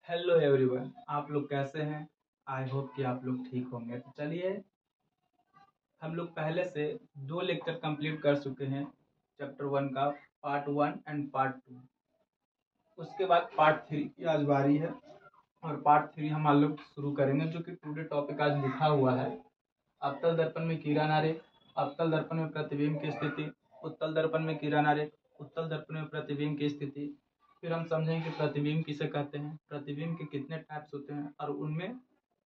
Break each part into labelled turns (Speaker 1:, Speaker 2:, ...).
Speaker 1: Hello everyone, आप लोग कैसे हैं? आई होप कि आप लोग ठीक होंगे। तो चलिए, हम लोग पहले से 2 लेक्चर कंप्लीट कर चुके हैं चैप्टर 1 का, पार्ट 1 एंड पार्ट 2। उसके बाद पार्ट 3 की आज बारी है और पार्ट 3 हम लोग शुरू करेंगे, जो कि टुडे टॉपिक आज लिखा हुआ है अवतल दर्पण में किरण आरेख, अवतल दर्पण में प्रतिबिंब की स्थिति, उत्तल दर्पण में किरण आरेख, उत्तल दर्पण में प्रतिबिंब की स्थिति। फिर हम समझेंगे कि प्रतिबिंब किसे कहते हैं, प्रतिबिंब के कितने टाइप्स होते हैं और उनमें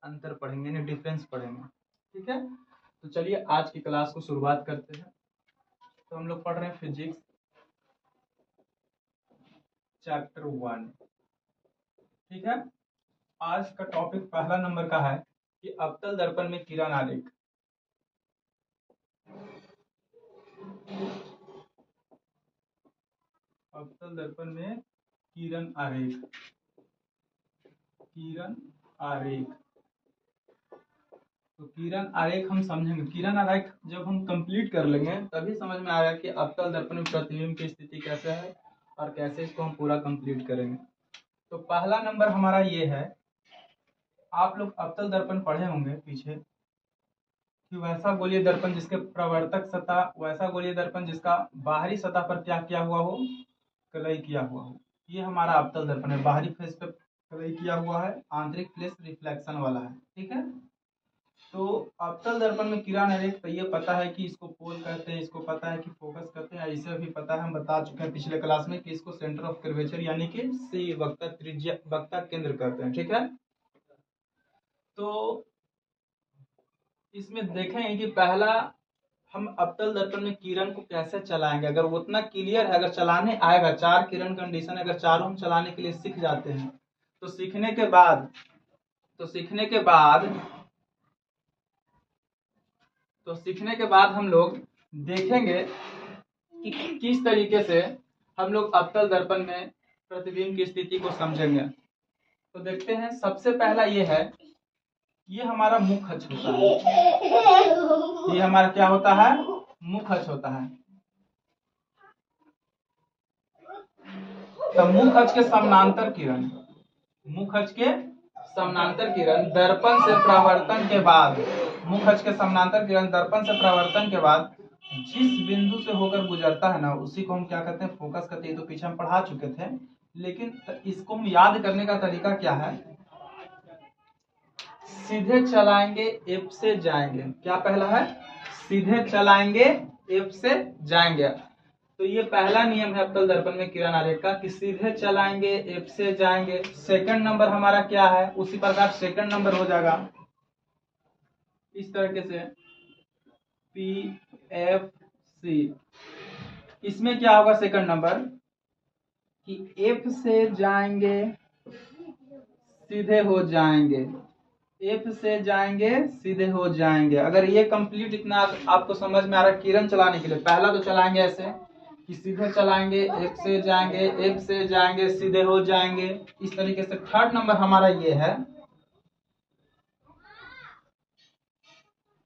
Speaker 1: अंतर पढ़ेंगे, यानी डिफरेंस पढ़ेंगे। ठीक है, तो चलिए आज की क्लास को शुरुआत करते हैं। तो हम लोग पढ़ रहे हैं फिजिक्स चैप्टर 1। ठीक है, आज का टॉपिक पहला नंबर का है कि अवतल दर्पण में किरण आरेख। अवतल दर्पण में किरण आरेख, किरण आरेख। तो किरण आरेख हम समझेंगे। किरण आरेख जब हम कंप्लीट कर लेंगे तभी समझ में आएगा कि अवतल दर्पण में प्रतिबिंब की स्थिति कैसे है और कैसे इसको हम पूरा कंप्लीट करेंगे। तो पहला नंबर हमारा ये है, आप लोग अवतल दर्पण पढ़े होंगे पीछे कि वैसा गोलीय दर्पण जिसके प्रवर्तक सतह, वैसा गोलीय दर्पण जिसका बाहरी सतह पर क्या किया हुआ हो, कलई किया हुआ हो। ये हमारा अवतल दर्पण है, बाहरी फेस पे कलई किया हुआ है, आंतरिक फेस रिफ्लेक्शन वाला है। ठीक है, तो अवतल दर्पण में किरण आरेख, तो ये पता है कि इसको पोल कहते हैं, इसको पता है कि फोकस कहते हैं, इसे भी पता है, हम बता चुके हैं पिछले क्लास में कि इसको सेंटर ऑफ कर्वेचर यानी कि सी, वक्ता त्रिज्या, वक्ता केंद्र कहते हैं। ठीक है, तो इसमें देखेंगे कि पहला हम अवतल दर्पण में किरण को कैसे चलाएंगे। अगर उतना क्लियर है, अगर चलाने आएगा, 4 किरण कंडीशन अगर चारों हम चलाने के लिए सीख जाते हैं तो सीखने के बाद हम लोग देखेंगे कि किस तरीके से हम लोग अवतल दर्पण में प्रतिबिंब की स्थिति को समझेंगे। तो देखते हैं, सबसे पहला ये है, ये हमारा मुख अक्ष होता है। ये हमारा क्या होता है? मुख अक्ष होता है। तो मुख अक्ष के समानांतर किरण, मुख अक्ष के समानांतर किरण दर्पण से प्रवर्तन के बाद, मुख अक्ष के समानांतर किरण दर्पण से प्रवर्तन के बाद जिस बिंदु से होकर गुजरता है ना, उसी को हम क्या कहते हैं? फोकस कहते हैं। तो पीछे हम पढ़ा चुके थे, लेकिन इसको हम याद करने का तरीका क्या है? सीधे चलाएंगे, एफ से जाएंगे। क्या पहला है? सीधे चलाएंगे, एफ से जाएंगे। तो ये पहला नियम है अवतल दर्पण में किरण आरेख का, कि सीधे चलाएंगे, एफ से जाएंगे। सेकंड नंबर हमारा क्या है? उसी प्रकार सेकंड नंबर हो जाएगा इस तरीके से, पी एफ सी। इसमें क्या होगा सेकंड नंबर? कि एफ से जाएंगे, सीधे हो जाएंगे, एफ से जाएंगे, सीधे हो जाएंगे। अगर ये कंप्लीट इतना आपको समझ में आ रहा है किरण चलाने के लिए, पहला तो चलाएंगे ऐसे कि सीधे चलाएंगे, एफ से जाएंगे, एफ से जाएंगे, सीधे हो जाएंगे, इस तरीके से। थर्ड नंबर हमारा ये है,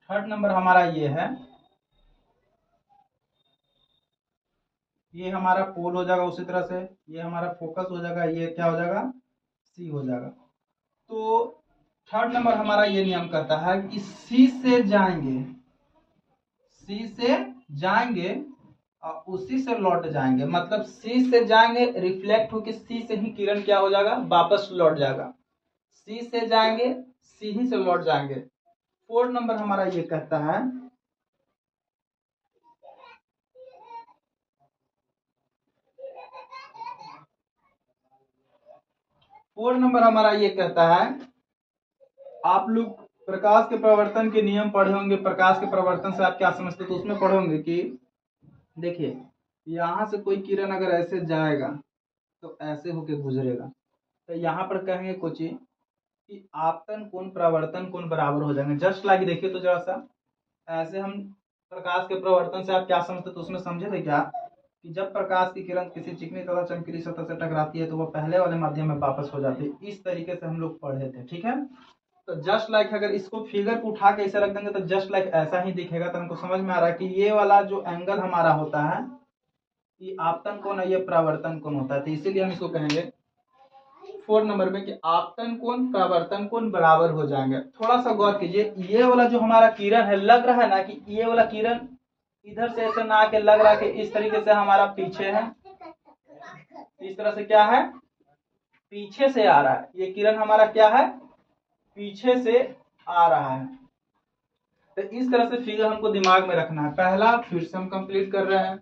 Speaker 1: थर्ड नंबर हमारा ये है, ये हमारा पोल हो जाएगा। उसी तरह से ये हमारा फोकस हो जाएगा, ये क्या हो जाएगा? सी हो जाएगा। तो थर्ड नंबर हमारा ये नियम कहता है कि सी से जाएंगे, सी से जाएंगे और उसी से लौट जाएंगे। मतलब सी से जाएंगे, रिफ्लेक्ट होकर सी से ही किरण क्या हो जाएगा? वापस लौट जाएगा। सी से जाएंगे, सी ही से लौट जाएंगे। फोर्थ नंबर हमारा ये कहता है, फोर्थ नंबर हमारा ये कहता है, आप लोग प्रकाश के प्रवर्तन के नियम पढ़े होंगे। प्रकाश के प्रवर्तन से आप क्या समझते? तो उसमें पढ़े होंगे कि देखिए, यहां से कोई किरण अगर ऐसे जाएगा तो ऐसे होके गुजरेगा। तो यहाँ पर कहेंगे कुछ कि आपतन कोण प्रवर्तन कोण बराबर हो जाएंगे। जस्ट लाइक देखिए तो जरा सा, ऐसे हम प्रकाश के प्रवर्तन से आप क्या समझते? तो उसमें समझे थे क्या कि जब प्रकाश की किरण किसी चिकनी तथा चमकीली सतह से टकराती है तो वह पहले वाले माध्यम में वापस हो जाती है। इस तरीके से हम लोग पढ़े थे। ठीक है, तो जस्ट लाइक अगर इसको फिगर को उठा के ऐसे रख देंगे तो जस्ट लाइक ऐसा ही दिखेगा। तो हमको समझ में आ रहा है कि ये वाला जो एंगल हमारा होता है, ये आपतन कोण है, ये प्रवर्तन कोण होता है। तो इसीलिए हम इसको कहेंगे 4 नंबर में कि आपतन कोण प्रवर्तन कोण बराबर हो जाएंगे। थोड़ा सा गौर कीजिए, ये वाला जो हमारा किरण है, लग रहा है ना कि ये वाला किरण इधर से ऐसे ना आके लग रहा है कि इस तरीके से हमारा पीछे है, इस तरह से क्या है, पीछे से आ रहा है। ये किरण हमारा क्या है, पीछे से आ रहा है। तो इस तरह से फिगर हमको दिमाग में रखना है। पहला फिर से हम कंप्लीट कर रहे हैं।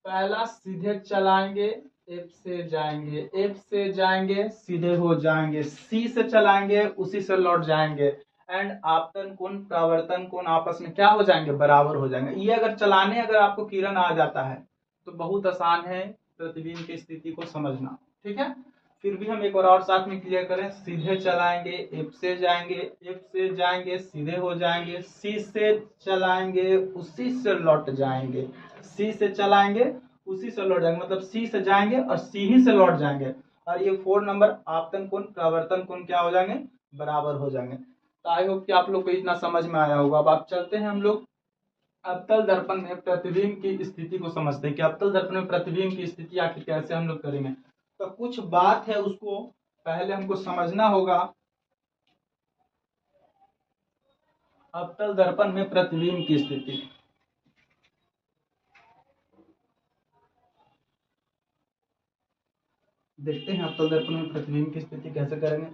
Speaker 1: पहला सीधे चलाएंगे, एफ से जाएंगे, एफ से जाएंगे सीधे हो जाएंगे, सी से चलाएंगे उसी से लौट जाएंगे, एंड आपतन कोण प्रवर्तन कोण आपस में क्या हो जाएंगे, बराबर हो जाएंगे। ये अगर चलाने अगर आपको किरण आ जाता है तो बहुत आसान है प्रतिबिंब की स्थिति को समझना। ठीक है, फिर भी हम एक बार और साथ में क्लियर करें। सीधे चलाएंगे, एफ से जाएंगे, एफ से जाएंगे सीधे हो जाएंगे, सी से चलाएंगे उसी से लौट जाएंगे, सी से चलाएंगे उसी से लौट जाएंगे, मतलब सी से जाएंगे और सी ही से लौट जाएंगे। और ये 4 नंबर आपतन कोण प्रवर्तन कोण क्या हो जाएंगे, बराबर हो जाएंगे। तो आई होप कि आप लोग को इतना समझ में आया होगा। अब आप चलते हैं हम लोग अवतल दर्पण में प्रतिबिंब की स्थिति को समझते हैं कि अवतल दर्पण में प्रतिबिंब की स्थिति आखिर कैसे हम लोग करेंगे। तो कुछ बात है उसको पहले हमको समझना होगा। अवतल दर्पण में प्रतिबिंब की स्थिति, देखते हैं अवतल दर्पण में प्रतिबिंब की स्थिति कैसे करेंगे।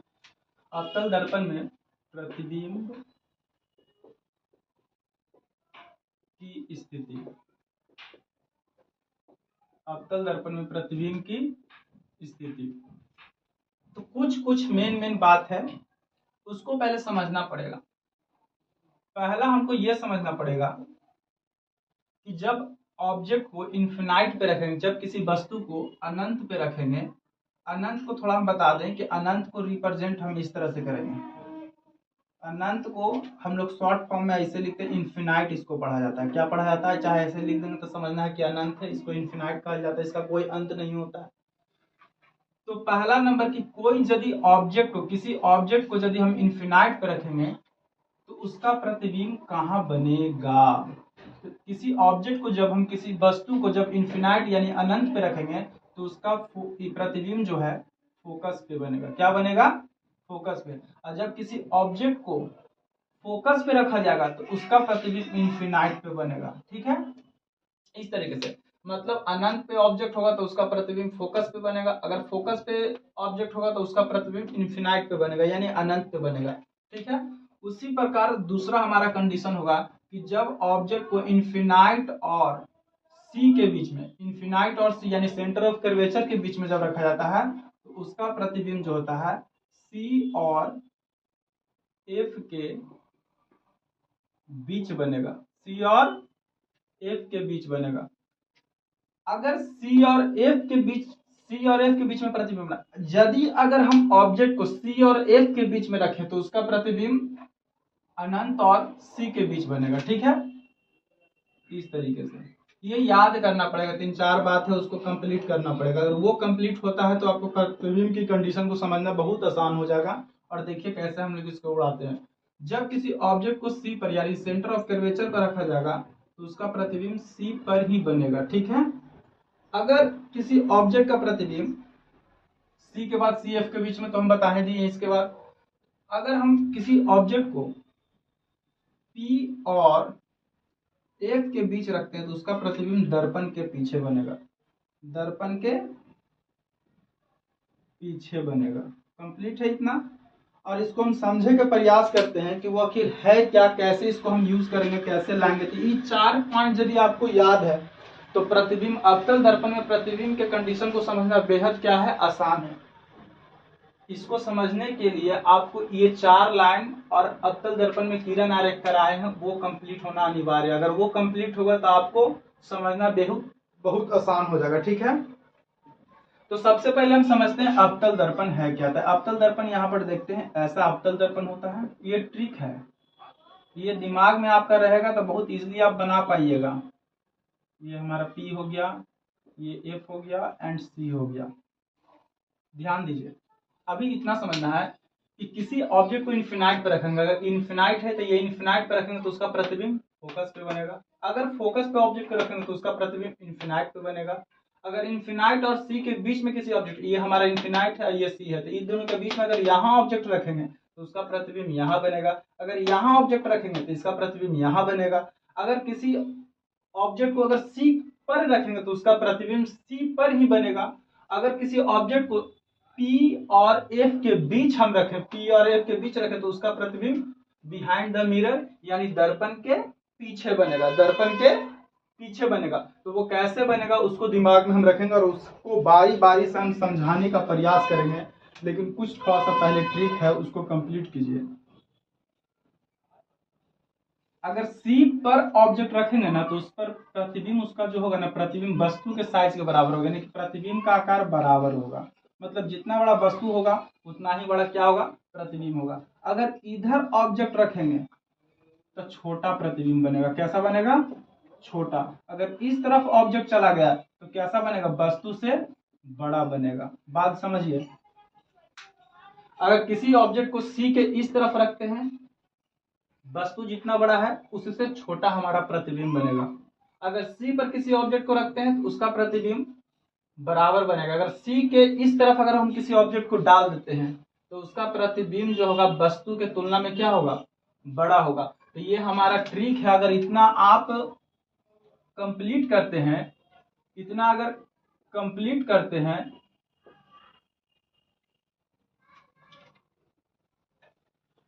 Speaker 1: अवतल दर्पण में प्रतिबिंब की स्थिति, अवतल दर्पण में प्रतिबिंब की स्थिति, तो कुछ मेन बात है उसको पहले समझना पड़ेगा। पहला हमको यह समझना पड़ेगा कि जब ऑब्जेक्ट को इन्फिनाइट पे रखेंगे, जब किसी वस्तु को अनंत पे रखेंगे, अनंत को थोड़ा हम बता दें कि अनंत को रिप्रेजेंट हम इस तरह से करेंगे। अनंत को हम लोग शॉर्ट फॉर्म में ऐसे लिखते हैं, इन्फिनाइट इसको पढ़ा जाता है। क्या पढ़ा जाता है, चाहे ऐसे लिख देंगे तो समझना है कि अनंत है, इसको इन्फिनाइट कहा जाता है, इसका कोई अंत नहीं होता है। तो पहला नंबर की कोई यदि ऑब्जेक्ट को, किसी ऑब्जेक्ट को यदि हम इन्फिनाइट पे रखेंगे तो उसका प्रतिबिंब कहाँ बनेगा। तो किसी ऑब्जेक्ट को जब हम, किसी वस्तु को जब इन्फिनाइट यानी अनंत पे रखेंगे तो उसका प्रतिबिंब जो है फोकस पे बनेगा। क्या बनेगा, फोकस पे। और जब किसी ऑब्जेक्ट को फोकस पे रखा जाएगा तो उसका प्रतिबिंब इन्फिनाइट पे बनेगा। ठीक है, इस तरीके से, मतलब अनंत पे ऑब्जेक्ट होगा तो उसका प्रतिबिंब फोकस पे बनेगा, अगर फोकस पे ऑब्जेक्ट होगा तो उसका प्रतिबिंब इन्फिनाइट पे बनेगा यानी अनंत पे बनेगा। ठीक है, उसी प्रकार दूसरा हमारा कंडीशन होगा कि जब ऑब्जेक्ट को इन्फिनाइट और सी के बीच में, इन्फिनाइट और सी यानी सेंटर ऑफ कर्वेचर के बीच में जब रखा जाता है तो उसका प्रतिबिंब जो होता है सी और एफ के बीच बनेगा, सी और एफ के बीच बनेगा। अगर सी और एफ के बीच, सी और एफ के बीच में प्रतिबिंब, यदि अगर हम ऑब्जेक्ट को सी और एफ के बीच में रखें तो उसका प्रतिबिंब अनंत और सी के बीच बनेगा। ठीक है, इस तरीके से ये याद करना पड़ेगा। 3-4 बात है उसको कंप्लीट करना पड़ेगा। अगर वो कंप्लीट होता है तो आपको प्रतिबिंब की कंडीशन को समझना बहुत आसान हो जाएगा। और देखिए कैसे हम लोग इसको उड़ाते हैं। जब किसी ऑब्जेक्ट को सी पर यानी सेंटर ऑफ कर्वेचर पर रखा जाएगा तो उसका प्रतिबिंब सी पर ही बनेगा। ठीक है, अगर किसी ऑब्जेक्ट का प्रतिबिंब सी के बाद सी एफ के बीच में, तो हम बता ही दिए इसके बाद, अगर हम किसी ऑब्जेक्ट को पी और एफ के बीच रखते हैं तो उसका प्रतिबिंब दर्पण के पीछे बनेगा, दर्पण के पीछे बनेगा। कंप्लीट है इतना। और इसको हम समझे का प्रयास करते हैं कि वो आखिर है क्या, कैसे इसको हम यूज करेंगे, कैसे लाएंगे। तो ये 4 पॉइंट यदि आपको याद है तो प्रतिबिंब, अवतल दर्पण में प्रतिबिंब के कंडीशन को समझना बेहद क्या है, आसान है। इसको समझने के लिए आपको ये 4 लाइन और अवतल दर्पण में किरण आरेख कराए हैं वो कंप्लीट होना अनिवार्य है। अगर वो कंप्लीट होगा तो आपको समझना बहुत आसान हो जाएगा। ठीक है, तो सबसे पहले हम समझते हैं अवतल दर्पण है क्या था। अवतल दर्पण यहाँ पर देखते हैं, ऐसा अवतल दर्पण होता है। ये ट्रिक है, ये दिमाग में आपका रहेगा तो बहुत इजीली आप बना पाइएगा। ये हमारा पी हो गया, ये एफ हो गया एंड सी हो गया। ध्यान दीजिए, अभी इतना समझना है कि किसी ऑब्जेक्ट को इन्फिनाइट पे रखेंगे। अगर इन्फिनाइट है तो ये इन्फिनाइट पे रखेंगे तो उसका प्रतिबिंब फोकस पे बनेगा। अगर फोकस पे ऑब्जेक्ट को रखेंगे तो उसका प्रतिबिंब इन्फिनाइट पे बनेगा। अगर इन्फिनाइट और सी के बीच में किसी ऑब्जेक्ट, ये हमारा इन्फिनाइट है, ये सी है, तो इन दोनों के बीच में अगर यहाँ ऑब्जेक्ट रखेंगे तो उसका प्रतिबिंब यहाँ बनेगा, अगर यहाँ ऑब्जेक्ट रखेंगे तो इसका प्रतिबिंब यहाँ बनेगा। अगर किसी ऑब्जेक्ट को अगर सी पर रखेंगे तो उसका प्रतिबिंब सी पर ही बनेगा। अगर किसी ऑब्जेक्ट को पी और एफ के बीच हम रखें, पी और एफ के बीच रखें तो उसका प्रतिबिंब बिहाइंड द मिरर यानी दर्पण के पीछे बनेगा, दर्पण के पीछे बनेगा। तो वो कैसे बनेगा उसको दिमाग में हम रखेंगे और उसको बारी बारी से हम समझाने का प्रयास करेंगे, लेकिन कुछ थोड़ा सा पहले ट्रिक है उसको कंप्लीट कीजिए। अगर सी पर ऑब्जेक्ट रखेंगे ना तो उस पर प्रतिबिंब उसका जो होगा ना, प्रतिबिंब वस्तु के साइज के बराबर होगा, यानी कि प्रतिबिंब का आकार बराबर होगा। मतलब जितना बड़ा वस्तु होगा उतना ही बड़ा क्या होगा, प्रतिबिंब होगा। अगर इधर ऑब्जेक्ट रखेंगे तो छोटा प्रतिबिंब बनेगा। कैसा बनेगा, छोटा। अगर इस तरफ ऑब्जेक्ट चला गया तो कैसा बनेगा, वस्तु से बड़ा बनेगा। बात समझिए। अगर किसी ऑब्जेक्ट को सी के इस तरफ रखते हैं, वस्तु जितना बड़ा है उससे छोटा हमारा प्रतिबिंब बनेगा। अगर सी पर किसी ऑब्जेक्ट को रखते हैं तो उसका प्रतिबिंब बराबर बनेगा। अगर सी के इस तरफ अगर हम किसी ऑब्जेक्ट को डाल देते हैं तो उसका प्रतिबिंब जो होगा वस्तु के तुलना में क्या होगा, बड़ा होगा। तो ये हमारा ट्रिक है। अगर इतना आप कंप्लीट करते हैं, इतना अगर कंप्लीट करते हैं,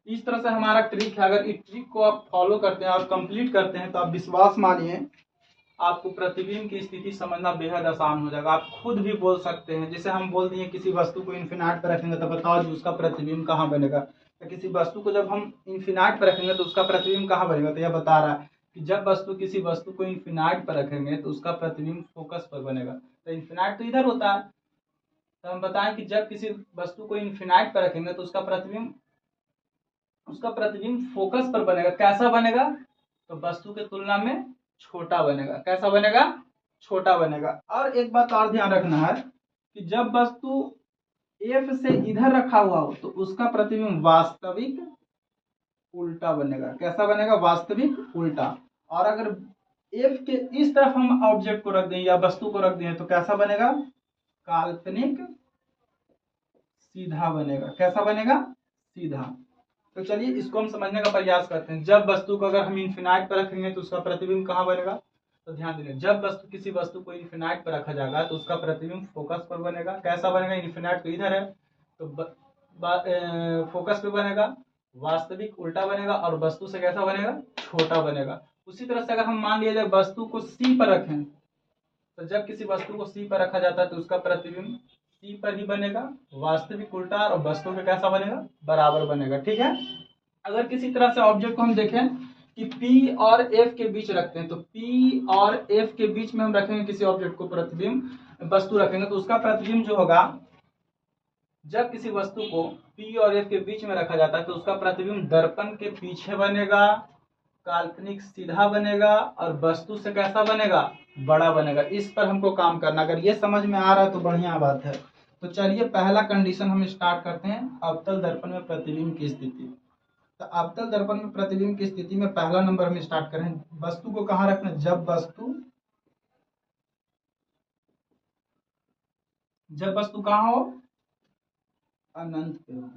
Speaker 1: इस तरह से हमारा ट्रिक है। अगर इस ट्रिक को आप फॉलो करते हैं और कंप्लीट करते हैं तो आप विश्वास मानिए आपको प्रतिबिंब की स्थिति समझना बेहद आसान हो जाएगा। आप खुद भी बोल सकते हैं, जैसे हम बोल दिए किसी वस्तु को इन्फिनाइट पर रखेंगे तो बताओ जी उसका प्रतिबिंब कहाँ बनेगा। तो किसी वस्तु को जब हम इन्फिनाइट पर रखेंगे तो उसका प्रतिबिंब कहाँ बनेगा, तो यह बता रहा है कि जब किसी वस्तु को इन्फिनाइट पर रखेंगे तो उसका प्रतिबिंब फोकस पर बनेगा। तो इन्फिनाइट तो इधर होता है, तो हम बताएं कि जब किसी वस्तु को इन्फिनाइट पर रखेंगे तो उसका प्रतिबिंब फोकस पर बनेगा। कैसा बनेगा, तो वस्तु के तुलना में छोटा बनेगा। कैसा बनेगा, छोटा बनेगा। और एक बात और ध्यान रखना है कि जब वस्तु एफ से इधर रखा हुआ हो तो उसका प्रतिबिंब वास्तविक उल्टा बनेगा। कैसा बनेगा, वास्तविक उल्टा। और अगर एफ के इस तरफ हम ऑब्जेक्ट को रख दें या वस्तु को रख दें तो कैसा बनेगा, काल्पनिक सीधा बनेगा। कैसा बनेगा, सीधा। तो चलिए इसको हम समझने का प्रयास करते हैं। जब वस्तु को अगर हम इन्फिनाइट पर रखेंगे तो उसका प्रतिबिंब कहाँ बनेगा, तो ध्यान दीजिए, जब किसी वस्तु को इन्फिनाइट पर रखा जाएगा तो उसका प्रतिबिंब फोकस पर बनेगा। कैसा बनेगा, इन्फिनाइट तो इधर है तो फोकस पे बनेगा, वास्तविक उल्टा बनेगा और वस्तु से कैसा बनेगा, छोटा बनेगा। उसी तरह से अगर हम मान लिया जाए वस्तु को सी पर रखें तो जब किसी वस्तु को सी पर रखा जाता है तो उसका प्रतिबिंब सी पर ही बनेगा, वास्तविक उल्टा, और वस्तु का कैसा बनेगा, बराबर बनेगा। ठीक है। अगर किसी तरह से ऑब्जेक्ट को हम देखें कि P और F के बीच रखते हैं तो P और F के बीच में हम रखेंगे किसी ऑब्जेक्ट को, प्रतिबिंब वस्तु रखेंगे तो उसका प्रतिबिंब जो होगा, जब किसी वस्तु को P और F के बीच में रखा जाता है तो उसका प्रतिबिंब दर्पण के पीछे बनेगा, काल्पनिक सीधा बनेगा और वस्तु से कैसा बनेगा, बड़ा बनेगा। इस पर हमको काम करना। अगर ये समझ में आ रहा है तो बढ़िया बात है। तो चलिए पहला कंडीशन हम स्टार्ट करते हैं, अवतल दर्पण में प्रतिबिंब की स्थिति। तो अवतल दर्पण में प्रतिबिंब की स्थिति में पहला नंबर हम स्टार्ट करें, वस्तु को कहाँ रखना, जब वस्तु कहाँ हो, अनंत पे हो,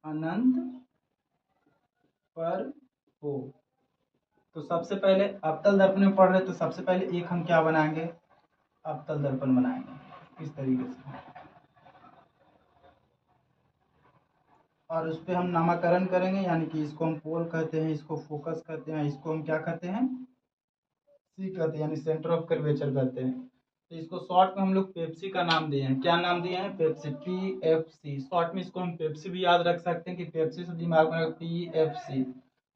Speaker 1: अनंत पर हो। तो सबसे पहले अवतल दर्पण में पढ़ रहे तो सबसे पहले एक हम क्या बनाएंगे, अवतल दर्पण बनाएंगे इस तरीके से, और उस पर हम नामकरण करेंगे, यानी कि इसको हम पोल कहते हैं, इसको फोकस कहते हैं, इसको हम क्या कहते हैं, सी कहते हैं, यानी सेंटर ऑफ कर्वेचर कहते हैं। तो इसको शॉर्ट में हम लोग पेप्सी का नाम दिए हैं। क्या नाम दिए हैं, पेप्सी, PFC। शॉर्ट में इसको हम पेप्सी भी याद रख सकते हैं कि पेप्सी से दिमाग में PFC।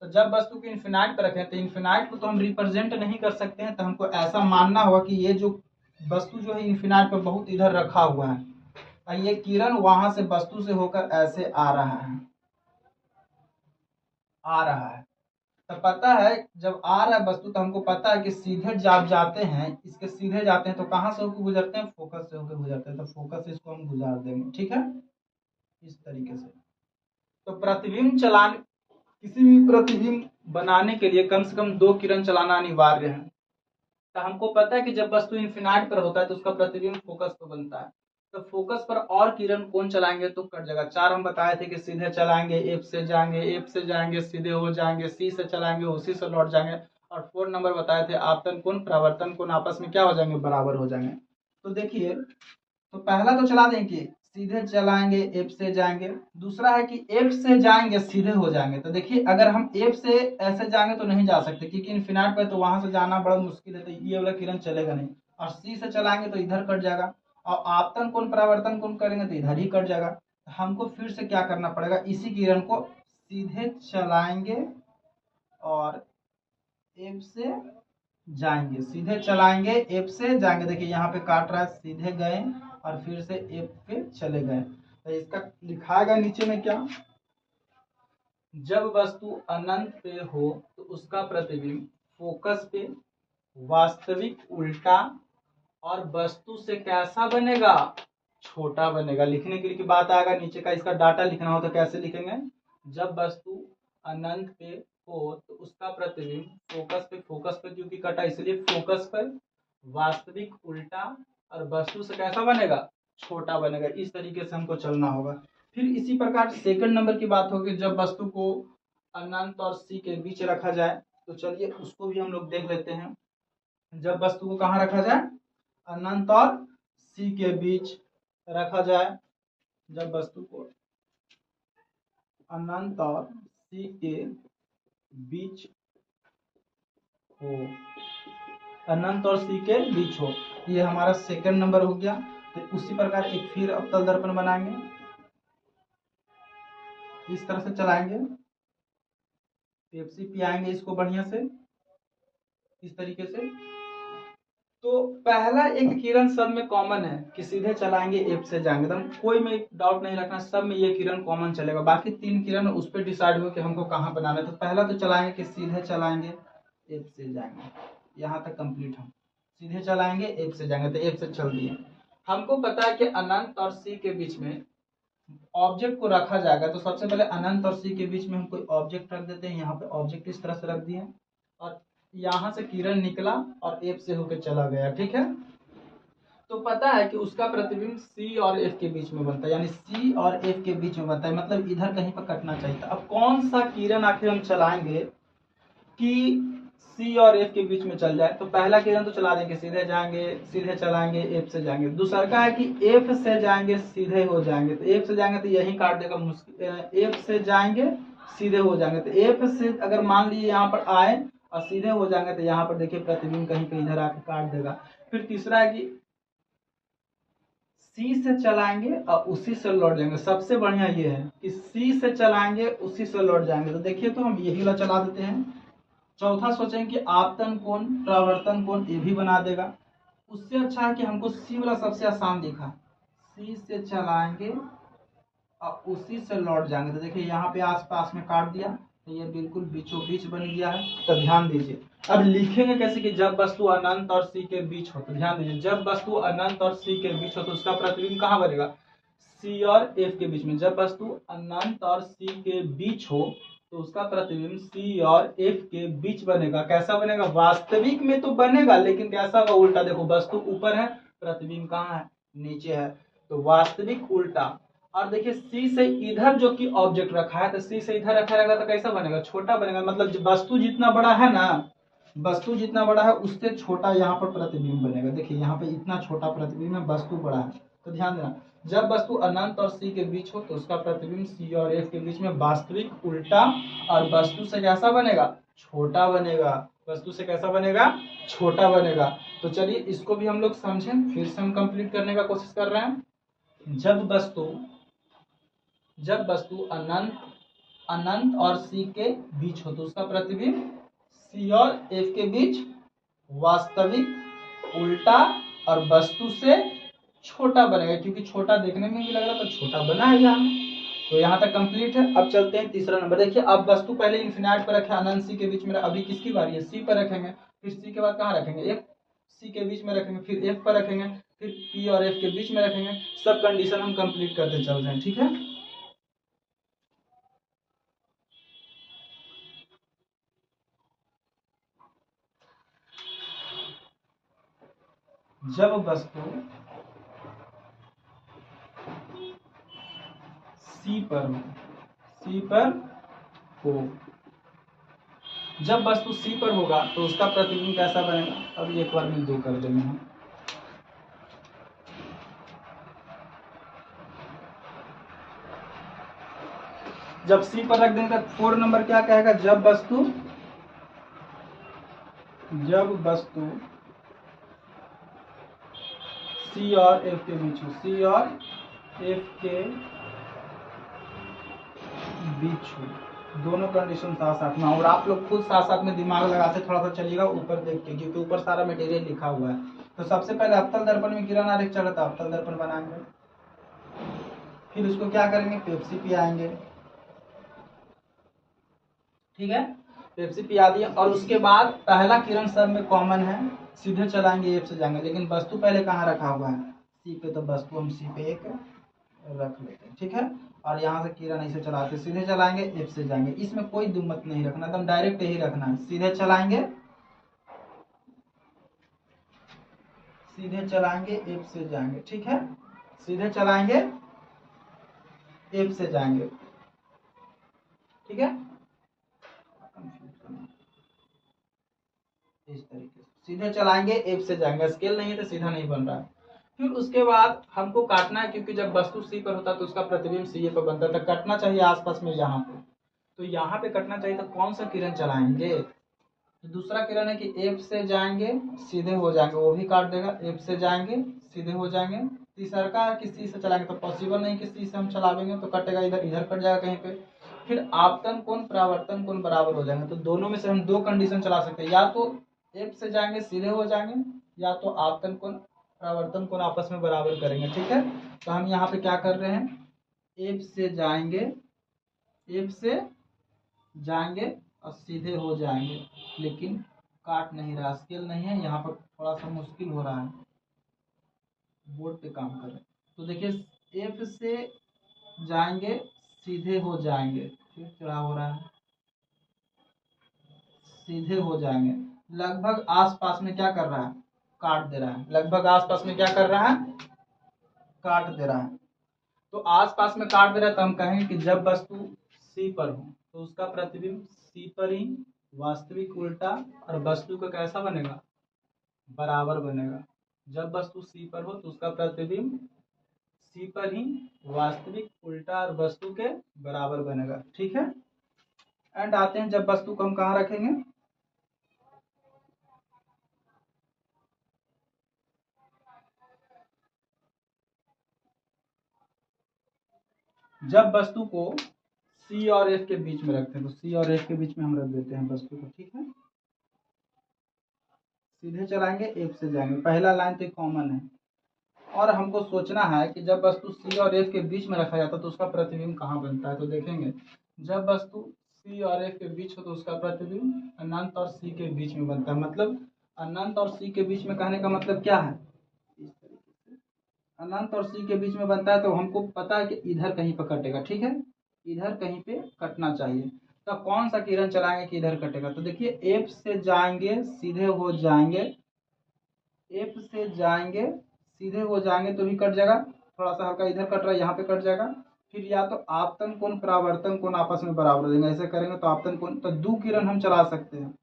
Speaker 1: तो जब वस्तु को इन्फिनाइट पर रखें तो इन्फिनाइट को तो हम रिप्रेजेंट नहीं कर सकते हैं, तो हमको ऐसा मानना होगा कि ये जो वस्तु जो है इन्फिनाइट पर बहुत इधर रखा हुआ है और ये किरण वहां से वस्तु से होकर ऐसे आ रहा है, तो पता है जब आ रहा है वस्तु तो हमको पता है कि सीधे जब जाते हैं, इसके सीधे जाते हैं तो कहाँ से होकर गुजरते हैं, फोकस से होकर गुजरते हैं। तो फोकस से इसको हम गुजार देंगे। ठीक है, इस तरीके से। तो प्रतिबिंब चलाने, किसी भी प्रतिबिंब बनाने के लिए कम से कम 2 किरण चलाना अनिवार्य है। तो हमको पता है कि जब वस्तु इन्फिनाइट पर होता है तो उसका प्रतिबिंब फोकस पर बनता है। तो फोकस पर और किरण कौन चलाएंगे तो कट जाएगा। 4 हम बताए थे कि सीधे चलाएंगे, एफ से जाएंगे, एफ से जाएंगे सीधे हो जाएंगे, सी से चलाएंगे उसी से लौट जाएंगे। और 4 नंबर बताए थे आपतन कोण परावर्तन कोण आपस में क्या हो जाएंगे, बराबर हो जाएंगे। तो देखिए, तो पहला तो चला देंगे सीधे चलाएंगे एफ से जाएंगे, दूसरा है कि एफ से जाएंगे सीधे हो जाएंगे। तो देखिए अगर हम एफ से ऐसे जाएंगे तो नहीं जा सकते क्योंकि इन्फिनाइट पर तो वहां से जाना बड़ा मुश्किल है, तो ये वाला किरण चलेगा नहीं। और सी से चलाएंगे तो इधर कट जाएगा, और आपतन कोण परावर्तन कोण करेंगे तो इधर ही कट जाएगा। हमको फिर से क्या करना पड़ेगा, इसी किरण को सीधे चलाएंगे और एफ से जाएंगे, सीधे चलाएंगे एफ से जाएंगे। देखिए यहाँ पे काट रहा है, सीधे गए और फिर से एफ पे चले गए। तो इसका लिखाएगा नीचे में क्या, जब वस्तु अनंत पे हो तो उसका प्रतिबिंब फोकस पे वास्तविक उल्टा और वस्तु से कैसा बनेगा, छोटा बनेगा। लिखने के लिए बात आएगा, नीचे का इसका डाटा लिखना हो तो कैसे लिखेंगे, जब वस्तु अनंत पे हो तो उसका प्रतिबिंब फोकस पे क्योंकि कटा इसलिए फोकस पर वास्तविक उल्टा और वस्तु से कैसा बनेगा, छोटा बनेगा। इस तरीके से हमको चलना होगा। फिर इसी प्रकार सेकंड नंबर की बात होगी, जब वस्तु को अनंत और सी के बीच रखा जाए। तो चलिए उसको भी हम लोग देख लेते हैं। जब वस्तु को कहाँ रखा जाए, अनंत और सी के बीच रखा जाए। जब वस्तु को अनंत और सी के बीच हो, अनंत और सी के बीच हो, ये हमारा सेकंड नंबर हो गया। तो उसी प्रकार एक फिर अवतल दर्पण बनाएंगे, इस तरह से चलाएंगे, पेप्सी पियाएंगे इसको बढ़िया से इस तरीके से। तो पहला एक किरण सब में कॉमन है कि सीधे चलाएंगे एफ से जाएंगे, एकदम कोई में डाउट नहीं रखना, सब में ये किरण कॉमन चलेगा। बाकी 3 किरण उस पर डिसाइड हो कि हमको कहाँ बनाना है। तो पहला तो चलाएंगे कि सीधे चलाएंगे एफ से जाएंगे, यहाँ तक कंप्लीट। हम सीधे चलाएंगे एफ से जाएंगे, तो एफ से चल दिए। हमको पता है कि अनंत और सी के बीच में ऑब्जेक्ट को रखा जाएगा। तो सबसे पहले अनंत और सी के बीच में हम कोई ऑब्जेक्ट रख देते हैं। यहाँ पे ऑब्जेक्ट इस तरह से रख दिए और यहाँ से किरण निकला और एफ से होकर चला गया, ठीक है। तो पता है कि उसका प्रतिबिंब सी और एफ के बीच में बनता है, यानी सी और एफ के बीच में बनता है, मतलब इधर कहीं पर कटना चाहिए था। अब कौन सा किरण आखिर हम चलाएंगे कि सी और एफ के बीच में चल जाए। तो पहला किरण तो चला देंगे, सीधे जाएंगे, सीधे चलाएंगे एफ से जाएंगे। दूसरा का है कि एफ से जाएंगे सीधे हो जाएंगे, तो एफ से जाएंगे तो यही काट देगा मुश्किल, एफ से जाएंगे सीधे हो जाएंगे। तो एफ से अगर मान लीजिए यहाँ पर आए और सीधे हो जाएंगे तो यहाँ पर देखिए प्रतिबिंब कहीं पे इधर आके काट देगा। फिर तीसरा है कि सी से चलाएंगे और उसी से लौट जाएंगे। सबसे बढ़िया ये है कि सी से चलाएंगे उसी से लौट जाएंगे। तो देखिए, तो हम यही वाला चला देते हैं। चौथा सोचेंगे कि आपतन कोण प्रवर्तन कोण, ये भी बना देगा। उससे अच्छा है कि हमको सी वाला सबसे आसान दिखा, सी से चलाएंगे और उसी से लौट जाएंगे। तो देखिए यहाँ पे आसपास में काट दिया तो ये बिल्कुल बीचों बीच बन गया है। तो ध्यान दीजिए, अब लिखेंगे कैसे कि जब वस्तु अनंत और सी के बीच हो। तो ध्यान दीजिए, जब वस्तु अनंत और सी के बीच हो तो उसका प्रतिबिंब कहाँ बनेगा, सी और एफ के बीच में। जब वस्तु अनंत और सी के बीच हो तो उसका प्रतिबिंब सी और एफ के बीच बनेगा। कैसा बनेगा, वास्तविक में तो बनेगा लेकिन कैसा होगा, उल्टा। देखो वस्तु ऊपर है, प्रतिबिंब कहाँ है, नीचे है, तो वास्तविक उल्टा। और देखिए सी से इधर जो कि ऑब्जेक्ट रखा है, तो सी से इधर रखा रहेगा तो कैसा बनेगा, छोटा बनेगा। मतलब वस्तु जितना बड़ा है ना, वस्तु जितना बड़ा है उससे छोटा यहाँ पर प्रतिबिंब बनेगा। देखिए यहाँ पे इतना छोटा प्रतिबिंब है, वस्तु बड़ा है। तो ध्यान देना, जब वस्तु अनंत और सी के बीच हो तो उसका प्रतिबिंब सी और एफ के बीच में वास्तविक उल्टा और वस्तु से कैसा बनेगा, छोटा बनेगा। वस्तु से कैसा बनेगा, छोटा बनेगा। तो चलिए इसको भी हम लोग समझें, फिर से हम कंप्लीट करने का कोशिश कर रहे हैं। जब वस्तु अनंत और सी के बीच हो तो उसका प्रतिबिंब सी और एफ के बीच वास्तविक उल्टा और वस्तु से छोटा बनेगा, क्योंकि छोटा देखने में भी लग रहा था, छोटा बना है यहाँ। तो यहाँ तक कंप्लीट है। अब चलते हैं तीसरा नंबर। देखिए अब वस्तु पहले इन्फिनाइट पर रखे, अनंत सी के बीच में, अभी किसकी बारी है, सी पर रखेंगे। फिर सी के बाद कहाँ रखेंगे, एफ, सी के बीच में रखेंगे, फिर एफ पर रखेंगे, फिर पी और एफ के बीच में रखेंगे। सब कंडीशन हम कंप्लीट करते चल रहे हैं, ठीक है। जब वस्तु सी पर हो, सी पर हो, जब वस्तु सी पर होगा तो उसका प्रतिबिंब कैसा बनेगा। अब एक बार में दो कर देंगे हम। जब सी पर रख देंगे तो 4 नंबर क्या कहेगा, जब वस्तु सी और एफ के बीच हो, सी और एफ के बीच हो, दोनों कंडीशन साथ साथ में। और आप लोग खुद साथ साथ में दिमाग लगाते थोड़ा सा चलिएगा ऊपर देख के, क्योंकि ऊपर सारा मटेरियल लिखा हुआ है। तो सबसे पहले अवतल दर्पण में किरण आरेख चला था, अवतल दर्पण बनाएंगे, फिर उसको क्या करेंगे, पेप्सी पियाएंगे, ठीक है, पेप्सी पिया दिया। और उसके बाद पहला किरण सब में कॉमन है, सीधे चलाएंगे एफ से जाएंगे, लेकिन वस्तु पहले कहाँ रखा हुआ है, सी पे, तो वस्तु हम सी पे एक रख लेते हैं, ठीक है। और यहाँ से किरण ऐसे चलाते, सीधे चलाएंगे एफ से जाएंगे, इसमें कोई दुमत नहीं रखना, एकदम डायरेक्ट यही रखना है, सीधे चलाएंगे, सीधे चलाएंगे एफ से जाएंगे, ठीक है, सीधे चलाएंगे एफ से जाएंगे, ठीक है। इस तरीके से सीधे चलाएंगे एफ से जाएंगे, स्केल नहीं है तो सीधा नहीं बन रहा है। फिर उसके बाद हमको काटना है, क्योंकि जब वस्तु सी पर होता है तो उसका प्रतिबिंब सी पर बनता है, तो कटना चाहिए आसपास में यहाँ पे, तो यहाँ पे कटना चाहिए। तो कौन सा किरण चलाएंगे, तो दूसरा किरण है कि एफ से जाएंगे सीधे हो जाएंगे, वो भी काट देगा, एफ से जाएंगे सीधे हो जाएंगे। तीसरा का है कि सी से चलाएंगे, तो पॉसिबल नहीं कि सी से हम चलावेंगे तो कटेगा, इधर इधर कट जाएगा कहीं पे। फिर आपतन कोण परावर्तन कोण बराबर हो जाएंगे, तो दोनों में से हम दो कंडीशन चला सकते हैं, या तो एफ से जाएंगे सीधे हो जाएंगे, या तो आपतन कोण परावर्तन कोण आपस में बराबर करेंगे, ठीक है। तो हम यहाँ पे क्या कर रहे हैं, एफ से जाएंगे, एफ से जाएंगे और सीधे हो जाएंगे, लेकिन काट नहीं रहा, स्केल नहीं है, यहाँ पर थोड़ा सा मुश्किल हो रहा है, बोर्ड पे काम कर रहे हैं। तो देखिए एफ से जाएंगे सीधे हो जाएंगे, फिर चढ़ा हो रहा है, सीधे हो जाएंगे, लगभग आसपास में क्या कर रहा है, काट दे रहा है, लगभग आसपास में क्या कर रहा है, काट दे रहा है। तो आसपास में काट दे रहा है, तो हम कहेंगे कि जब वस्तु सी पर हो तो उसका प्रतिबिंब सी पर ही वास्तविक उल्टा और वस्तु का कैसा बनेगा, बराबर बनेगा। जब वस्तु सी पर हो तो उसका प्रतिबिंब सी पर ही वास्तविक उल्टा और वस्तु के बराबर बनेगा, ठीक है। एंड आते हैं जब वस्तु को हम कहाँ रखेंगे, जब वस्तु को सी और एफ के बीच में रखते हैं, तो सी और एफ के बीच में हम रख देते हैं वस्तु को, ठीक है। सीधे चलाएंगे एफ से जाएंगे, पहला लाइन तो कॉमन है। और हमको सोचना है कि जब वस्तु सी और एफ के बीच में रखा जाता है तो उसका प्रतिबिंब कहाँ बनता है, तो देखेंगे जब वस्तु सी और एफ के बीच हो तो उसका प्रतिबिंब अनंत और सी के बीच में बनता है। मतलब अनंत और सी के बीच में कहने का मतलब क्या है, इस तरीके से अनंत और सी के बीच में बनता है, तो हमको पता है कि इधर कहीं पर कटेगा, ठीक है, इधर कहीं पे कटना चाहिए। तो कौन सा किरण चलाएंगे कि इधर कटेगा, तो देखिए एफ से जाएंगे सीधे हो जाएंगे, एफ से जाएंगे सीधे हो जाएंगे तो भी कट जाएगा, थोड़ा सा हल्का इधर कट रहा है, यहाँ पे कट जाएगा। फिर या तो आपतन कोण परावर्तन कोण आपस में बराबर हो जाएंगे, ऐसे करेंगे तो आपतन कोण, तो दो किरण हम चला सकते हैं,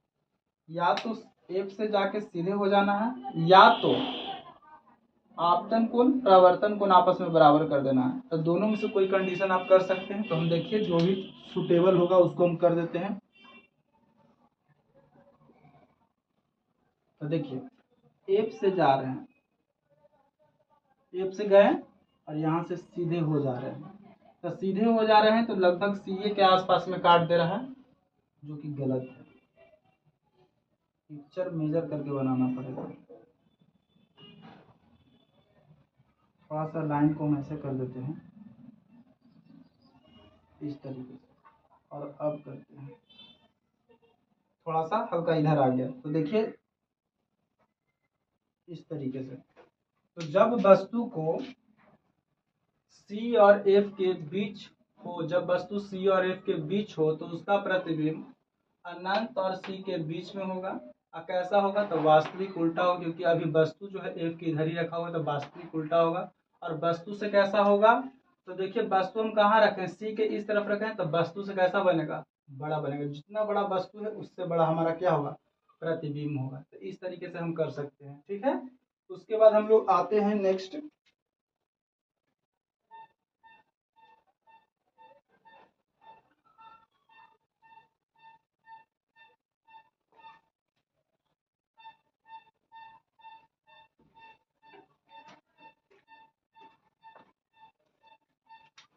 Speaker 1: या तो एफ से जाके सीधे हो जाना है, या तो आपतन कोण परावर्तन कोण आपस में बराबर कर देना है। तो दोनों में से कोई कंडीशन आप कर सकते हैं, तो हम देखिए जो भी सुटेबल होगा उसको हम कर देते हैं। तो देखिए एफ से जा रहे हैं, एफ से गए और यहाँ से सीधे हो जा रहे हैं, तो सीधे हो जा रहे हैं तो लगभग सी के आसपास में काट दे रहा है, जो कि गलत है, पिक्चर मेजर करके बनाना पड़ेगा। थोड़ा सा लाइन को हम ऐसे कर देते हैं इस तरीके से, और अब करते हैं थोड़ा सा हल्का इधर आ गया, तो देखिए इस तरीके से। तो जब वस्तु को सी और एफ के बीच हो, जब वस्तु सी और एफ के बीच हो तो उसका प्रतिबिंब अनंत और सी के बीच में होगा, कैसा होगा तो वास्तविक उल्टा होगा, क्योंकि अभी वस्तु जो है एफ के इधर ही रखा होगा तो वास्तविक उल्टा होगा। और वस्तु से कैसा होगा तो देखिए वस्तु हम कहाँ रखें, सी के इस तरफ रखें तो वस्तु से कैसा बनेगा, बड़ा बनेगा। जितना बड़ा वस्तु है उससे बड़ा हमारा क्या होगा, प्रतिबिंब होगा। तो इस तरीके से हम कर सकते हैं, ठीक है। उसके बाद हम लोग आते हैं नेक्स्ट।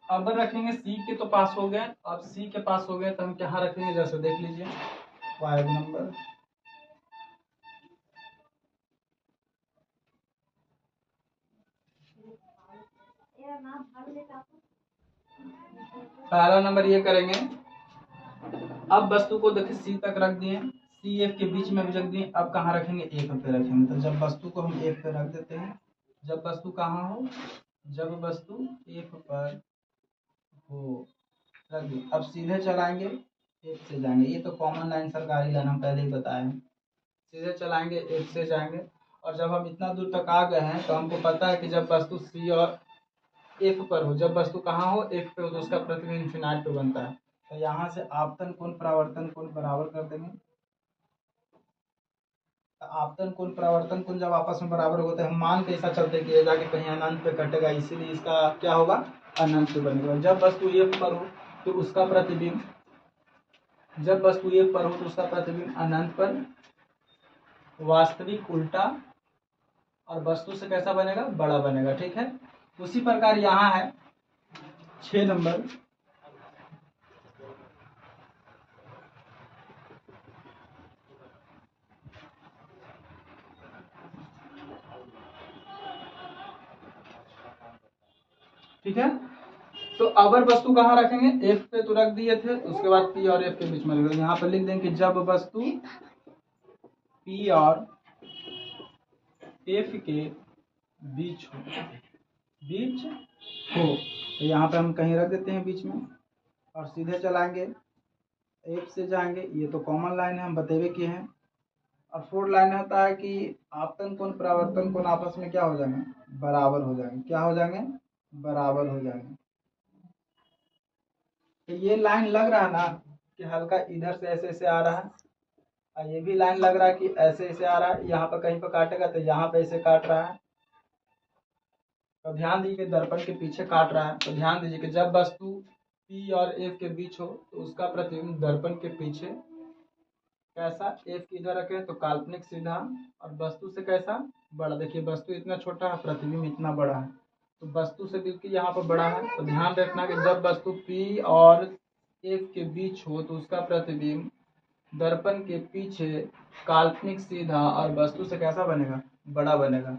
Speaker 1: अब रखेंगे सी के तो पास हो गए, अब सी के पास हो गए तो हम क्या रखेंगे, जैसे देख लीजिए 5 नंबर। पहला नंबर ये करेंगे, अब वस्तु को देखिए सी तक रख दिए, सी एफ के बीच में भी रख दिए, अब कहाँ रखेंगे, एफ पे रखेंगे। तो जब वस्तु को हम एफ पे रख देते हैं, जब वस्तु कहाँ हो, जब वस्तु एफ पर हो, रख दी। अब सीधे चलाएंगे एफ से जाएंगे, ये तो कॉमन लाइन सरकारी लाइन हम पहले ही बताए हैं। सीधे चलाएंगे एफ से जाएंगे, और जब हम इतना दूर तक आ गए हैं तो हमको पता है कि जब वस्तु सी और एफ पर हो, जब वस्तु कहाँ हो, एफ पे हो, तो उसका प्रतिबिंब इन्फिनाइट पे बनता है। तो यहाँ से आपतन कोण परावर्तन कोण बराबर कर देंगे। तो आपतन कोण परावर्तन कोण जब आपस में बराबर होते हैं, हम मान के ऐसा चलते कि ये जाके कहीं अनंत पे कटेगा, इसीलिए इसका क्या होगा, अनंत पे बनेगा। जब वस्तु एफ पर हो तो उसका प्रतिबिंब, जब वस्तु एफ पर हो तो उसका प्रतिबिंब अनंत पर, वास्तविक उल्टा, और वस्तु से कैसा बनेगा, बड़ा बनेगा, ठीक है। उसी प्रकार यहाँ है 6 नंबर। ठीक है, तो अवर वस्तु कहाँ रखेंगे, एफ पे तो रख दिए थे, उसके बाद पी और एफ के बीच में रख, यहाँ पर लिख देंगे जब वस्तु पी और एफ के बीच हो, बीच हो, तो यहाँ पे हम कहीं रख देते हैं बीच में, और सीधे चलाएंगे एफ से जाएंगे, ये तो कॉमन लाइन है हम बतेवे किए हैं। और 4 लाइन होता है कि आपतन कोण परावर्तन कोण आपस में क्या हो जाएंगे, बराबर हो जाएंगे, क्या हो जाएंगे, बराबर हो जाएंगे। तो ये लाइन लग रहा है ना कि हल्का इधर से ऐसे ऐसे आ रहा है, और ये भी लाइन लग रहा है कि ऐसे ऐसे आ रहा है, यहाँ पर कहीं पर काटेगा तो यहाँ पे ऐसे काट रहा है। तो ध्यान दीजिए दर्पण के पीछे काट रहा है, तो ध्यान दीजिए कि जब वस्तु पी और एफ के बीच हो तो उसका प्रतिबिंब दर्पण के पीछे कैसा, एफ की इधर रखे तो काल्पनिक सीधा, और वस्तु से कैसा, बड़ा। देखिए वस्तु इतना छोटा है, प्रतिबिंब इतना बड़ा है, तो वस्तु से बिल्कुल यहाँ पर बड़ा है। तो ध्यान रखना कि जब वस्तु पी और एफ के बीच हो तो उसका प्रतिबिंब दर्पण के पीछे काल्पनिक सीधा और वस्तु से कैसा बनेगा, बड़ा बनेगा।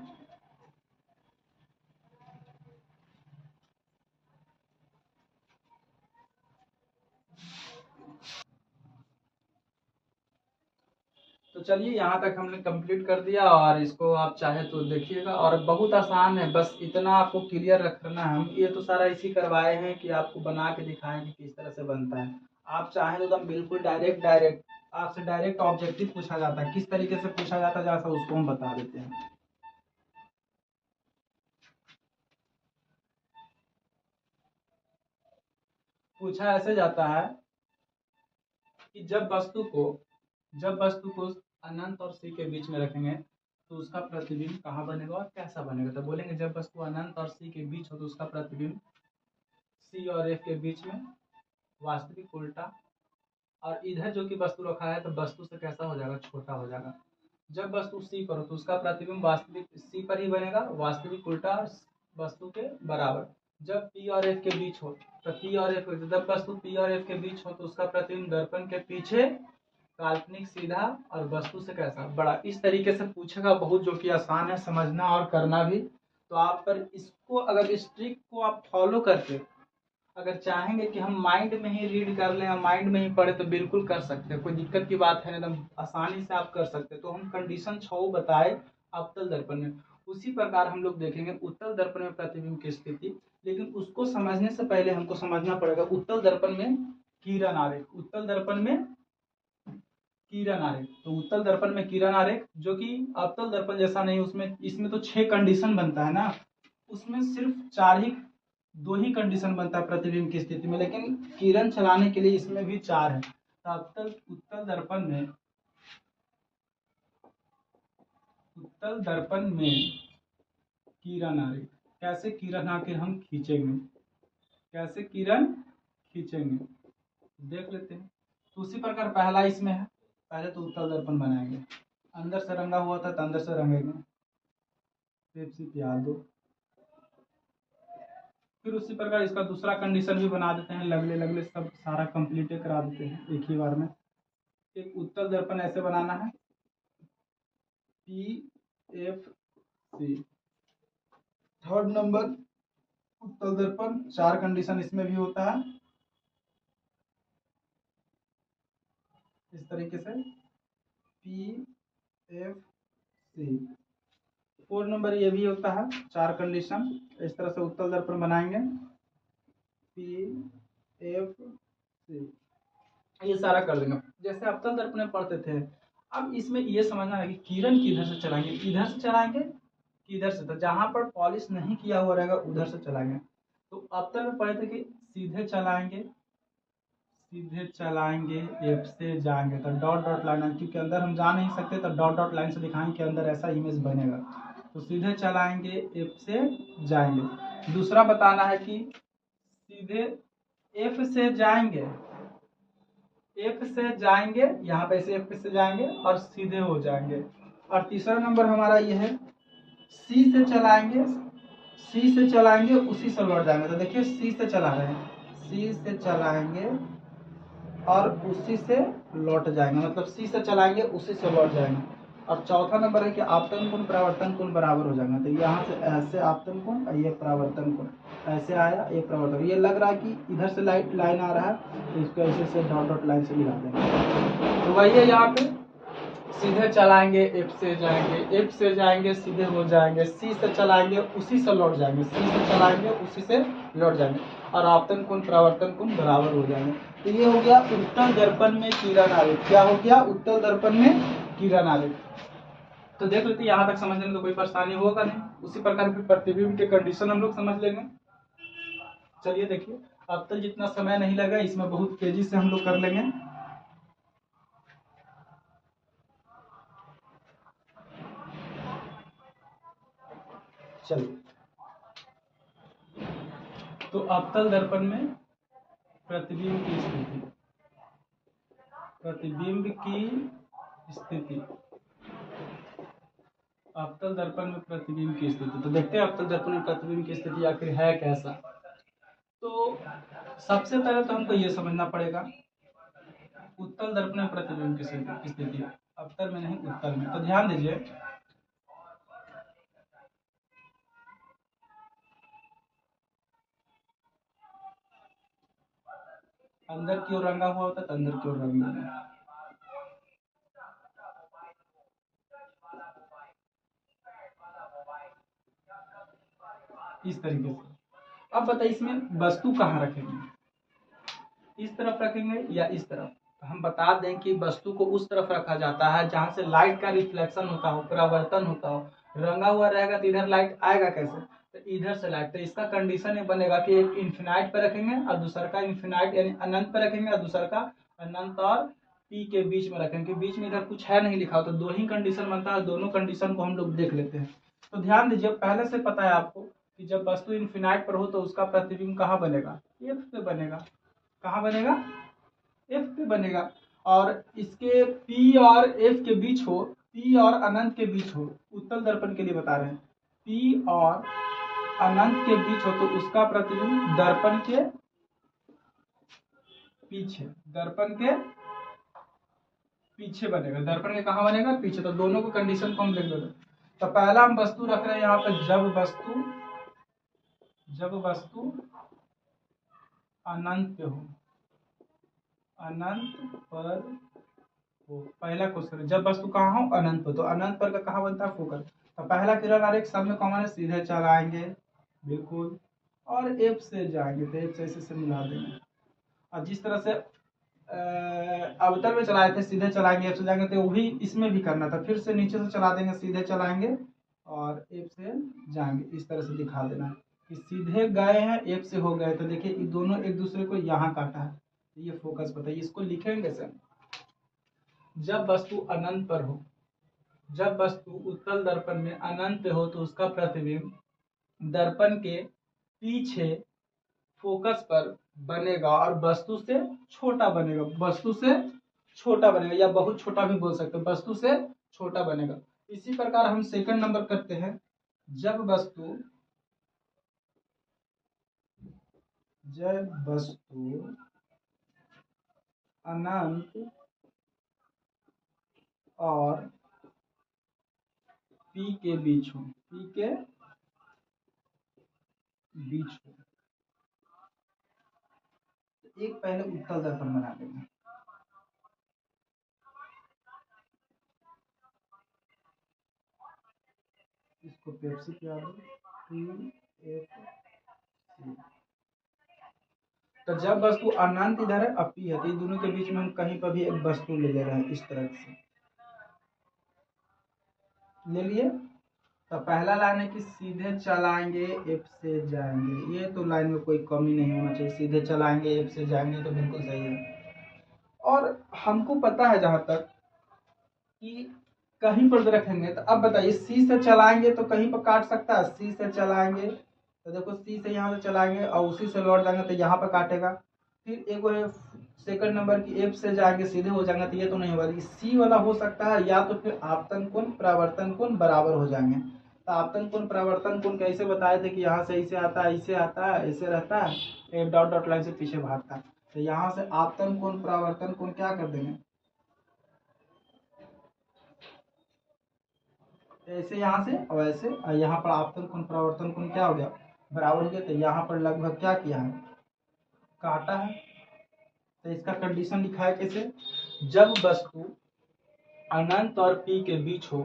Speaker 1: तो चलिए यहाँ तक हमने कंप्लीट कर दिया, और इसको आप चाहे तो देखिएगा, और बहुत आसान है, बस इतना आपको क्लियर रखना है। हम ये तो सारा इसी करवाए हैं कि आपको बना के दिखाएं कि किस तरह से बनता है। आप चाहें तो एकदम बिल्कुल डायरेक्ट डायरेक्ट आपसे डायरेक्ट ऑब्जेक्टिव पूछा जाता है, किस तरीके से पूछा जाता है जैसा उसको हम बता देते हैं। पूछा ऐसे जाता है कि जब वस्तु को अनंत और सी के बीच में रखेंगे तो उसका प्रतिबिंब कहाँ बनेगा और कैसा बनेगा। तो बोलेंगे जब वस्तु अनंत और सी के बीच हो तो उसका प्रतिबिंब सी और एफ के बीच में, वास्तविक उल्टा, और इधर जो कि वस्तु रखा है तो वस्तु से कैसा हो जाएगा, छोटा हो जाएगा। जब वस्तु सी पर हो तो उसका प्रतिबिंब वास्तविक सी पर ही बनेगा, वास्तविक उल्टा वस्तु के बराबर। जब पी और एफ के बीच हो तो पी और एफ, जब वस्तु पी और एफ के बीच हो तो उसका प्रतिबिंब दर्पण के पीछे काल्पनिक सीधा और वस्तु से कैसा, बड़ा। इस तरीके से पूछेगा बहुत, जो कि आसान है समझना और करना भी। तो आप पर इसको अगर इस ट्रिक को आप फॉलो करके अगर चाहेंगे कि हम माइंड में ही रीड कर लें या माइंड में ही पढ़े तो बिल्कुल कर सकते हैं, कोई दिक्कत की बात है, एकदम आसानी से आप कर सकते हैं। तो हम कंडीशन 6 बताए अवतल दर्पण में, उसी प्रकार हम लोग देखेंगे उत्तल दर्पण में प्रतिबिंब की स्थिति। लेकिन उसको समझने से पहले हमको समझना पड़ेगा उत्तल दर्पण में किरण आरेख, उत्तल दर्पण में किरण आरेख। तो उत्तल दर्पण में किरण आरेख जो कि अवतल दर्पण जैसा नहीं, उसमें इसमें तो 6 कंडीशन बनता है ना, उसमें सिर्फ 2 ही कंडीशन बनता है प्रतिबिंब की स्थिति में, लेकिन किरण चलाने के लिए इसमें भी 4 है। तो उत्तल दर्पण में किरण आरेख, कैसे किरण आरेख हम खींचेंगे, कैसे किरण खींचेंगे देख लेते हैं। तो उसी प्रकार पहला इसमें है, पहले तो उत्तल दर्पण बनाएंगे, अंदर से रंगा हुआ था तो अंदर से रंगेंगे, पेप्सी पिया दो। फिर उसी प्रकार इसका दूसरा कंडीशन भी बना देते हैं, लगले लगले सब सारा कंप्लीट करा देते हैं एक ही बार में। एक उत्तल दर्पण ऐसे बनाना है, PFC। थर्ड नंबर उत्तल दर्पण, 4 कंडीशन इसमें भी होता है इस तरीके से, PFC। 4 नंबर ये भी होता है, 4 कंडीशन। इस तरह से उत्तल दर्पण बनाएंगे, PFC। ये सारा कर देंगे जैसे अवतल दर्पण में पढ़ते थे। अब इसमें ये समझना है कि किरण किधर से चलाएंगे, इधर से चलाएंगे कि इधर से, तो जहां पर पॉलिश नहीं किया हुआ रहेगा उधर से चलाएंगे। तो अवतल में पढ़े थे कि सीधे चलाएंगे, एफ से जाएंगे तो डॉट डॉट लाइन, क्योंकि अंदर हम जा नहीं सकते तो डॉट डॉट लाइन से दिखाएंगे कि अंदर ऐसा इमेज बनेगा। तो सीधे चलाएंगे, एफ से जाएंगे। दूसरा बताना है कि सीधे एफ से जाएंगे, यहाँ पे से एफ से जाएंगे और सीधे हो जाएंगे। और तीसरा नंबर हमारा ये है, सी से चलाएंगे, उसी से लौट जाएंगे। तो देखिए सी से चला रहे हैं, सी से चलाएंगे और उसी से लौट जाएंगे, मतलब सी से चलाएंगे उसी से लौट जाएंगे। और चौथा नंबर है कि आपतन कोण परावर्तन कोण बराबर हो जाएंगे। तो यहाँ से ऐसे आपतन कोण, ये परावर्तन कोण, ऐसे आया ये परावर्तन। ये लग रहा है कि इधर से लाइन आ रहा है तो इसको ऐसे से डॉट डॉट लाइन से मिला देंगे। तो वही है, यहाँ पे सीधे चलाएंगे एफ से जाएंगे, सीधे हो जाएंगे, सी से चलाएंगे उसी से लौट जाएंगे, सी से चलाएंगे उसी से लौट जाएंगे, और आपतन कोण परावर्तन कोण बराबर हो जाएंगे। तो ये हो गया उत्तल दर्पण में किरण आरेख। क्या हो गया? उत्तल दर्पण में किरण आरेख। तो देख लेते, यहाँ तक समझने में तो कोई परेशानी होगा नहीं। उसी प्रकार फिर प्रतिबिंब के कंडीशन हम लोग समझ लेंगे। चलिए देखिए, अवतल जितना समय नहीं लगा, इसमें बहुत तेजी से हम लोग कर लेंगे। चलिए, तो अवतल दर्पण में प्रतिबिंब की स्थिति, अवतल दर्पण में प्रतिबिंब की स्थिति। तो देखते हैं अवतल दर्पण में प्रतिबिंब की स्थिति आखिर है कैसा। तो सबसे पहले तो हमको ये समझना पड़ेगा उत्तल दर्पण में प्रतिबिंब की स्थिति, अवतल में नहीं उत्तल में। तो ध्यान दीजिए, अंदर की ओर रंगा हुआ होता है तो अंदर की ओर रंग देना, इस तरीके से। अब बताइए इसमें वस्तु कहाँ रखेंगे, इस तरफ रखेंगे या इस तरफ। तो हम बता दें कि वस्तु को उस तरफ रखा जाता है जहां से लाइट का रिफ्लेक्शन होता हो, परावर्तन होता हो। रंगा हुआ रहेगा तो इधर लाइट आएगा कैसे, तो इधर से लाइट। तो इसका कंडीशन ये बनेगा कि एक इन्फिनाइट पर रखेंगे और दूसरा का इन्फिनाइट यानी अनंत पर रखेंगे, और दूसरा का अनंत और पी के बीच में रखेंगे। बीच में इधर कुछ है नहीं लिखा हो, तो 2 ही कंडीशन बनता है। दोनों कंडीशन को हम लोग देख लेते हैं। तो ध्यान दीजिए, पहले से पता है आपको कि जब वस्तु इन्फिनाइट पर हो तो उसका प्रतिबिंब कहाँ बनेगा, एफ पे बनेगा। कहाँ बनेगा? एफ पे बनेगा। और इसके पी और एफ के बीच हो, पी और अनंत के बीच हो, उत्तल दर्पण के लिए बता रहे हैं, पी और अनंत के बीच हो तो उसका प्रतिबिंब दर्पण के पीछे, बनेगा। दर्पण के कहाँ बनेगा? पीछे। तो दोनों को कंडीशन को हम देख लेते। तो पहला हम वस्तु रख रहे हैं यहाँ पे, जब वस्तु अनंत पे हो, अनंत पर हो। पहला क्वेश्चन, जब वस्तु कहाँ हो? अनंत पर। तो अनंत पर का कहाँ बनता है? फोकस। तो पहला किरण आरेख सब में कॉमन है, सीधे चलाएंगे बिल्कुल, और एफ से जाएंगे तो एफ से मिला देंगे। और जिस तरह से अवतल में चलाए थे, सीधे चलाएंगे एफ से जाएंगे, तो वही इसमें भी करना था। फिर से नीचे से चला देंगे, सीधे चलाएंगे और एफ से जाएंगे। इस तरह से दिखा देना है कि सीधे गए हैं एफ से हो गए। तो देखिए ये दोनों एक दूसरे को यहाँ काटा है। ये फोकस बताइए, इसको लिखेंगे सर। जब वस्तु अनंत पर हो, जब वस्तु उत्तल दर्पण में अनंत पे हो, तो उसका प्रतिबिंब दर्पण के पीछे फोकस पर बनेगा और वस्तु से छोटा बनेगा। वस्तु से छोटा बनेगा, या बहुत छोटा भी बोल सकते हैं, वस्तु से छोटा बनेगा। इसी प्रकार हम सेकंड नंबर करते हैं। जब वस्तु अनंत और पी के बीच हो, पी के बीच हो, एक पहले उत्तल दर्पण बना देंगे। इसको पेप्सी क्या दो, तो जब वस्तु अनंत इधर है, अपी है, तो इन दोनों के बीच में हम कहीं पर भी एक वस्तु ले रहे हैं, इस तरह से ले लिए। तो पहला लाइन है कि सीधे चलाएंगे एफ से जाएंगे। ये तो लाइन में कोई कमी नहीं होना चाहिए, सीधे चलाएंगे एफ से जाएंगे तो बिल्कुल सही है। और हमको पता है जहां तक कि कहीं पर रखेंगे, तो अब बताइए सी से चलाएंगे तो कहीं पर काट सकता है। सी से चलाएंगे तो देखो सी से यहाँ से चलाएंगे और उसी से लौट जाएंगे तो यहाँ पर काटेगा। फिर एक वो है सेकंड नंबर की एफ से जाएंगे सीधे हो जाएंगे, तो ये तो नहीं होगा। सी वाला हो सकता है, या तो फिर आपतन कोण परावर्तन कोण बराबर हो जाएंगे। तो आपतन कोण परावर्तन कोण कैसे बताए थे कि यहाँ से ऐसे आता है, ऐसे आता है, ऐसे रहता है, एक डॉट डॉट लाइन से पीछे भागता है। तो यहाँ से आपतन कोण परावर्तन कोण क्या कर देंगे, ऐसे यहाँ से और ऐसे, और यहाँ पर आपतन कोण परावर्तन कोण क्या हो गया, बराबर हो गया। तो यहाँ पर लगभग क्या किया है, काटा है। तो इसका कंडीशन लिखा है कैसे, जब वस्तु अनंत और पी के बीच हो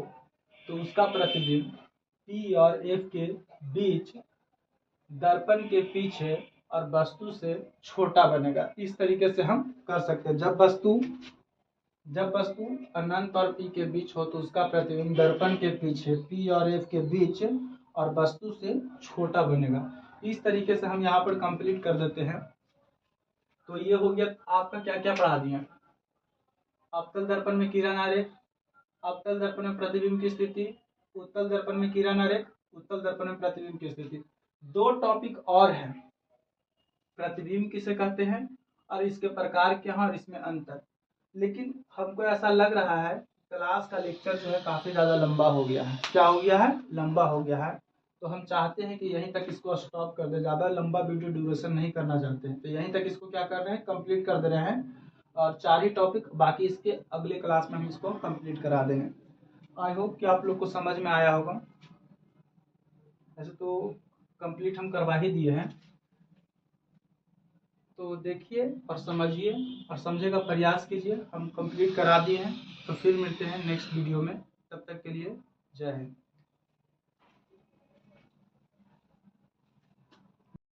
Speaker 1: तो उसका प्रतिबिंब पी और एफ के बीच दर्पण के पीछे और वस्तु से छोटा बनेगा। इस तरीके से हम कर सकते हैं। जब वस्तु अनंत और पी के बीच हो तो उसका प्रतिबिंब दर्पण के पीछे पी और एफ के बीच और वस्तु से छोटा बनेगा। इस तरीके से हम यहाँ पर कंप्लीट कर देते हैं। तो ये हो गया आपका क्या क्या पढ़ा दिया। अवतल दर्पण में किरण आरेख, अवतल दर्पण में प्रतिबिंब की स्थिति, उत्तल दर्पण में किरण आरेख, उत्तल दर्पण में प्रतिबिंब की स्थिति। दो टॉपिक और है, प्रतिबिंब किसे कहते हैं और इसके प्रकार क्या है और इसमें अंतर। लेकिन हमको ऐसा लग रहा है क्लास का लेक्चर जो है काफी ज्यादा लंबा हो गया है। क्या हो गया है, लंबा हो गया है। तो हम चाहते हैं कि यहीं तक इसको स्टॉप कर दे, ज्यादा लंबा वीडियो ड्यूरेशन नहीं करना चाहते हैं। तो यहीं तक इसको क्या कर रहे हैं, कंप्लीट कर दे रहे हैं। और 4 ही टॉपिक बाकी, इसके अगले क्लास में हम इसको कंप्लीट करा देंगे। आई होप कि आप लोग को समझ में आया होगा। ऐसे तो कंप्लीट हम करवा ही दिए हैं, तो देखिए और समझिए और समझे का प्रयास कीजिए। हम कंप्लीट करा दिए हैं। तो फिर मिलते हैं नेक्स्ट वीडियो में, तब तक के लिए जय हिंद।